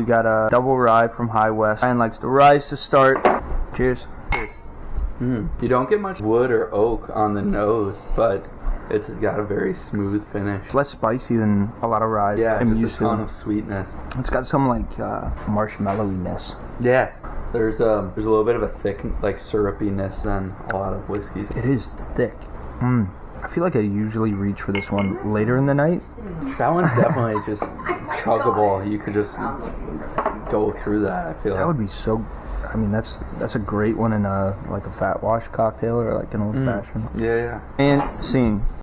We got a double rye from High West. Ryan likes the ryes to start. Cheers. You don't get much wood or oak on the nose, but it's got a very smooth finish. It's less spicy than a lot of ryes. Yeah, I'm just a used to. ton of sweetness. It's got some like marshmallowiness. Yeah, there's a little bit of a thick, like syrupiness on a lot of whiskeys. It is thick. I feel like I usually reach for this one later in the night. That one's definitely just chuggable. You could just go through that. I feel That would be so. I mean, that's a great one in like a fat wash cocktail or like an old fashioned. Yeah. And scene.